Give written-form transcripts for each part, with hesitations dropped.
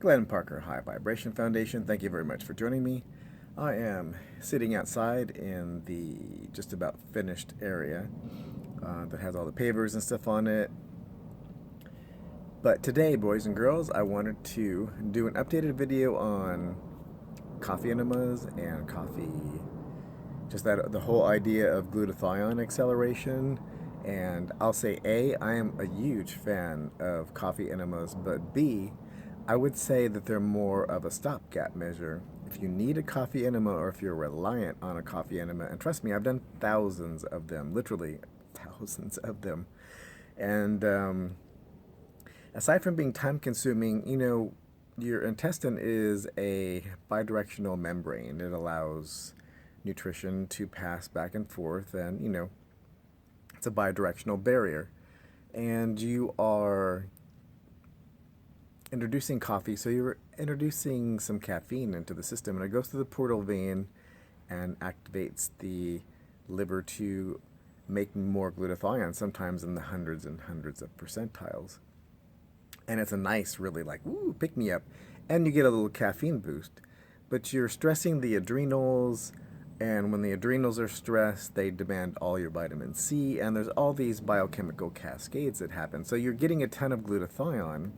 Glenn Parker, High Vibration Foundation. Thank you very much for joining me. I am sitting outside in the just about finished area that has all the pavers and stuff on it. But today, boys and girls, I wanted to do an updated video on coffee enemas and coffee, just that the whole idea of glutathione acceleration. And I'll say A, I am a huge fan of coffee enemas, but B, I would say that they're more of a stopgap measure. If you need a coffee enema or if you're reliant on a coffee enema, and trust me, I've done thousands of them, literally thousands of them. And aside from being time consuming, your intestine is a bidirectional membrane. It allows nutrition to pass back and forth, and it's a bidirectional barrier. And you are introducing coffee, so you're introducing some caffeine into the system, and it goes through the portal vein and activates the liver to make more glutathione, sometimes in the hundreds and hundreds of percentiles. And it's a nice, really pick me up, and you get a little caffeine boost. But you're stressing the adrenals, and when the adrenals are stressed, they demand all your vitamin C, and there's all these biochemical cascades that happen. So you're getting a ton of glutathione,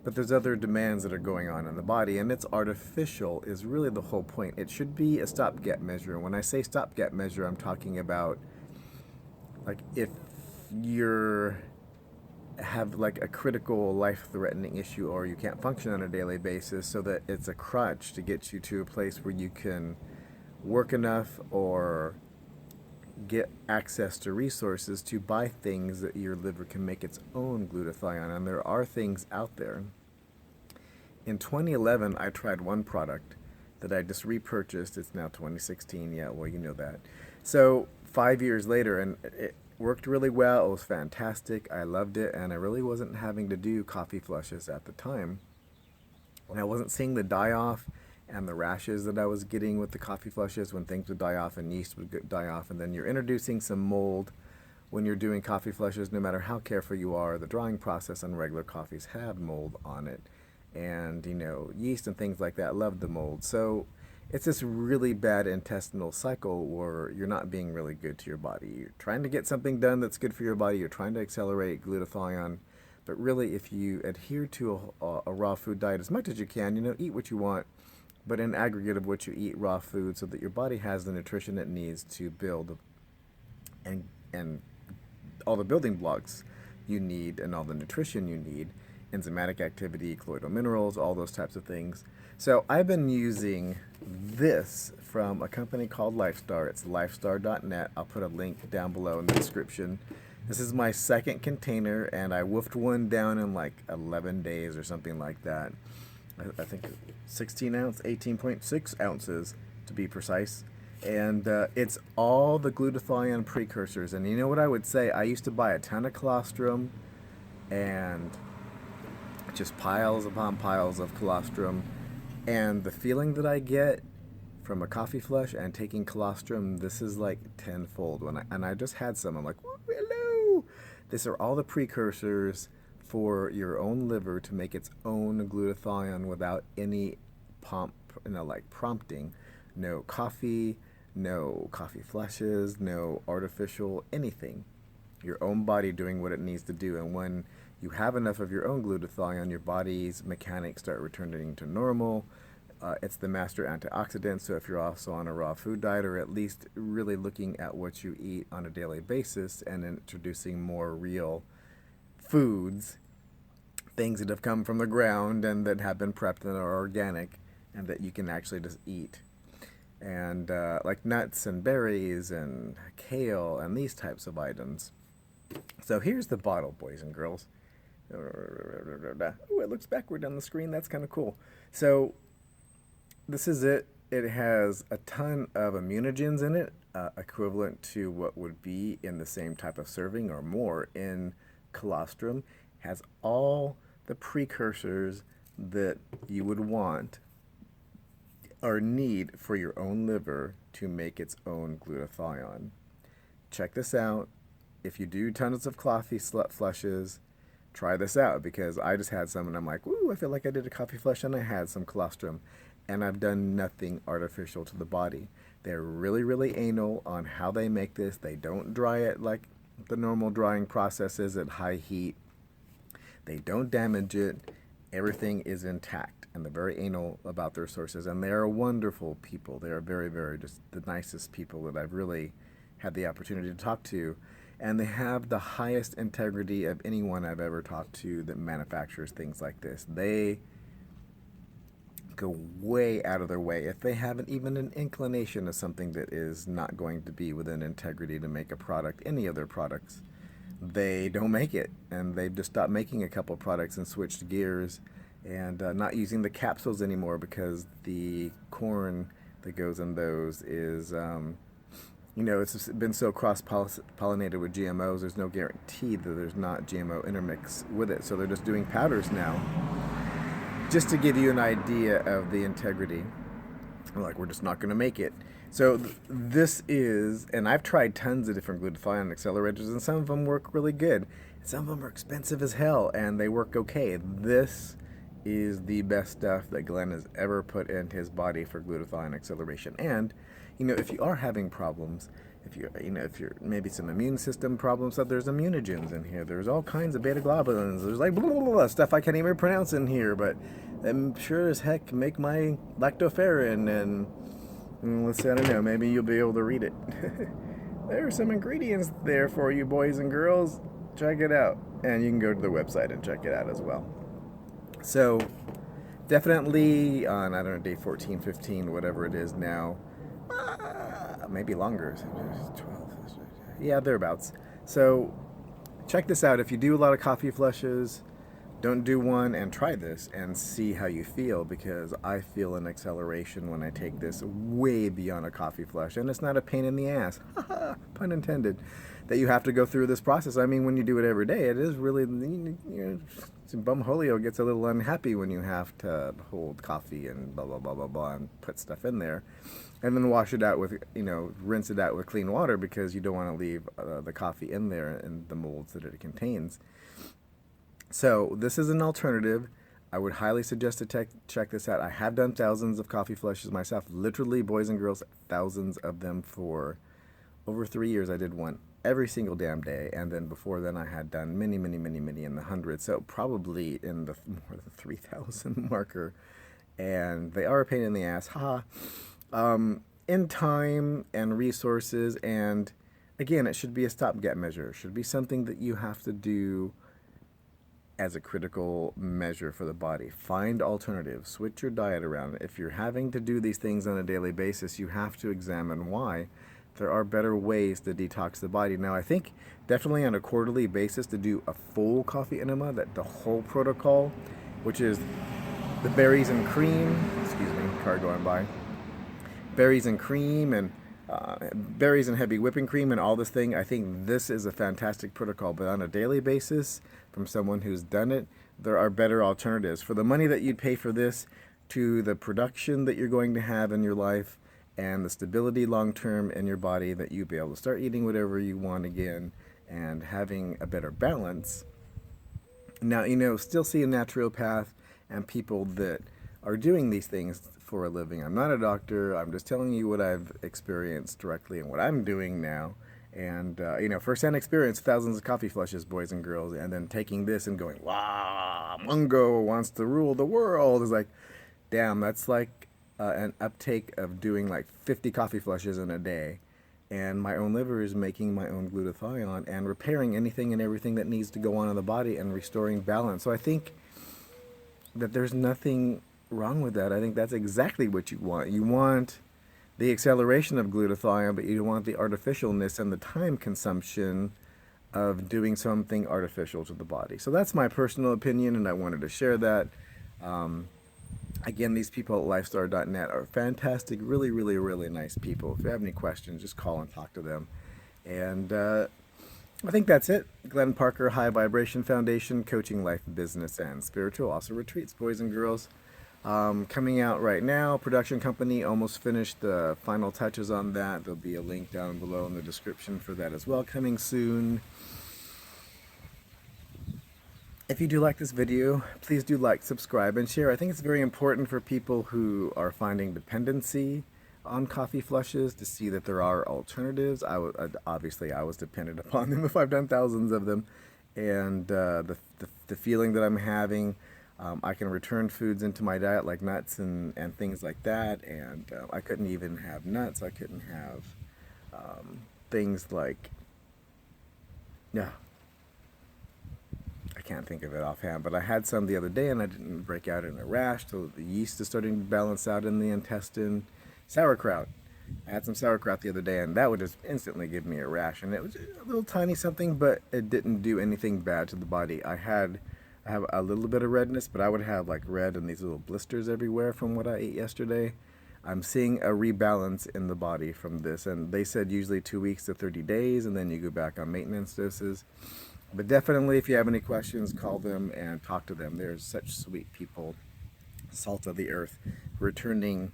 but there's other demands that are going on in the body, and it's artificial is really the whole point. It should be a stopgap measure. When I say stopgap measure, I'm talking about if you're have a critical life-threatening issue, or you can't function on a daily basis, so that it's a crutch to get you to a place where you can work enough or get access to resources to buy things that your liver can make its own glutathione. And there are things out there. In 2011, I tried one product that I just repurchased. It's now 2016. Yeah, well, you know that. So 5 years later, and it worked really well. It was fantastic. I loved it, and I really wasn't having to do coffee flushes at the time. And I wasn't seeing the die-off and the rashes that I was getting with the coffee flushes when things would die off and yeast would die off. And then you're introducing some mold when you're doing coffee flushes. No matter how careful you are, the drying process on regular coffees have mold on it. And, yeast and things like that love the mold. So it's this really bad intestinal cycle where you're not being really good to your body. You're trying to get something done that's good for your body. You're trying to accelerate glutathione. But really, if you adhere to a raw food diet as much as you can, eat what you want, but in aggregate of what you eat, raw food, so that your body has the nutrition it needs to build and all the building blocks you need and all the nutrition you need, enzymatic activity, colloidal minerals, all those types of things. So I've been using this from a company called Lifestar. It's lifestar.net. I'll put a link down below in the description. This is my second container, and I woofed one down in 11 days or something like that. I think 16 ounce, 18.6 ounces to be precise. And it's all the glutathione precursors. And you know what I would say? I used to buy a ton of colostrum and just piles upon piles of colostrum. And the feeling that I get from a coffee flush and taking colostrum, this is tenfold. And I just had some. I'm like, hello! These are all the precursors for your own liver to make its own glutathione without any prompting. No coffee flushes, no artificial anything. Your own body doing what it needs to do. And when you have enough of your own glutathione, your body's mechanics start returning to normal. It's the master antioxidant, so if you're also on a raw food diet, or at least really looking at what you eat on a daily basis and introducing more real foods, things that have come from the ground and that have been prepped and are organic and that you can actually just eat. And like nuts and berries and kale and these types of items. So here's the bottle, boys and girls. Oh, it looks backward on the screen. That's kind of cool. So this is it. It has a ton of immunogens in it, equivalent to what would be in the same type of serving or more in colostrum. Has all the precursors that you would want or need for your own liver to make its own glutathione. Check this out. If you do tons of coffee flushes, try this out, because I just had some and I'm like, ooh, I feel like I did a coffee flush and I had some colostrum, and I've done nothing artificial to the body. They're really, really anal on how they make this. They don't dry it like the normal drying process is at high heat. They don't damage it. Everything is intact, and they're very anal about their sources, and they are wonderful people. They are very, very just the nicest people that I've really had the opportunity to talk to, and they have the highest integrity of anyone I've ever talked to that manufactures things like this. They go way out of their way. If they have even an inclination of something that is not going to be within integrity to make a product, any of their products, they don't make it. And they've just stopped making a couple products and switched gears, and not using the capsules anymore, because the corn that goes in those is, you know, it's been so cross-pollinated with GMOs, there's no guarantee that there's not GMO intermix with it. So they're just doing powders now, just to give you an idea of the integrity. Like, we're just not going to make it. So this is, and I've tried tons of different glutathione accelerators, and some of them work really good. Some of them are expensive as hell, and they work okay. This is the best stuff that Glenn has ever put in his body for glutathione acceleration. And, you know, if you are having problems, if you're maybe some immune system problems, so there's immunogens in here. There's all kinds of beta globulins. There's like blah, blah, blah, stuff I can't even pronounce in here, but I'm sure as heck make my lactoferrin, and let's see, I don't know, maybe you'll be able to read it. There are some ingredients there for you, boys and girls. Check it out, and you can go to their website and check it out as well. So definitely on, I don't know, day 14, 15, whatever it is now, maybe longer, 12, yeah, thereabouts. So check this out. If you do a lot of coffee flushes, don't do one, and try this and see how you feel, because I feel an acceleration when I take this way beyond a coffee flush, and it's not a pain in the ass, pun intended, that you have to go through this process. I mean, when you do it every day, it is really, you know, bumholio gets a little unhappy when you have to hold coffee and blah, blah, blah, blah, blah, and put stuff in there, and then wash it out with, you know, rinse it out with clean water, because you don't want to leave the coffee in there and the molds that it contains. So this is an alternative. I would highly suggest to check this out. I have done thousands of coffee flushes myself, literally, boys and girls, thousands of them for over 3 years. I did one every single damn day, and then before then I had done many, many, many, many in the hundreds, so probably in the more than 3,000 marker, and they are a pain in the ass, in time and resources, and again, it should be a stopgap measure. It should be something that you have to do as a critical measure for the body. Find alternatives, switch your diet around. If you're having to do these things on a daily basis, you have to examine why. There are better ways to detox the body. Now, I think definitely on a quarterly basis to do a full coffee enema, that the whole protocol, which is the berries and cream, excuse me, car going by, berries and cream, and berries and heavy whipping cream and all this thing. I think this is a fantastic protocol, but on a daily basis, from someone who's done it, there are better alternatives. For the money that you'd pay for this, to the production that you're going to have in your life, and the stability long-term in your body, that you'll be able to start eating whatever you want again, and having a better balance. Now, you know, still see a naturopath and people that are doing these things for a living. I'm not a doctor. I'm just telling you what I've experienced directly and what I'm doing now. And, you know, first-hand experience, thousands of coffee flushes, boys and girls, and then taking this and going, wow, Mungo wants to rule the world. It's like, damn, that's like an uptake of doing like 50 coffee flushes in a day. And my own liver is making my own glutathione and repairing anything and everything that needs to go on in the body and restoring balance. So I think that there's nothing wrong with that. I think that's exactly what you want. You want the acceleration of glutathione, but you want the artificialness and the time consumption of doing something artificial to the body. So that's my personal opinion, and I wanted to share that. Again, these people at Lifestar.net are fantastic, really, really, really nice people. If you have any questions, just call and talk to them. And I think that's it. Glenn Parker, High Vibration Foundation, coaching life, business, and spiritual. Also retreats, boys and girls. Coming out right now. Production company almost finished the final touches on that. There'll be a link down below in the description for that as well. Coming soon. If you do like this video, please do like, subscribe, and share. I think it's very important for people who are finding dependency on coffee flushes to see that there are alternatives. Obviously I was dependent upon them if I've done thousands of them, and the feeling that I'm having, I can return foods into my diet like nuts and things like that, and I couldn't even have nuts. I couldn't have things like, yeah, I can't think of it offhand, but I had some the other day and I didn't break out in a rash till the yeast is starting to balance out in the intestine. Sauerkraut. I had some sauerkraut the other day and that would just instantly give me a rash, and it was a little tiny something, but it didn't do anything bad to the body. I have a little bit of redness, but I would have like red and these little blisters everywhere from what I ate yesterday. I'm seeing a rebalance in the body from this, and they said usually 2 weeks to 30 days, and then you go back on maintenance doses. But definitely, if you have any questions, call them and talk to them. They're such sweet people, salt of the earth, returning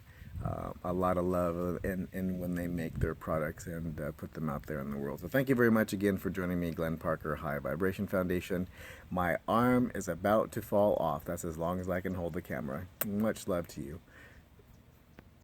a lot of love in when they make their products and put them out there in the world. So thank you very much again for joining me, Glenn Parker, High Vibration Foundation. My arm is about to fall off. That's as long as I can hold the camera. Much love to you.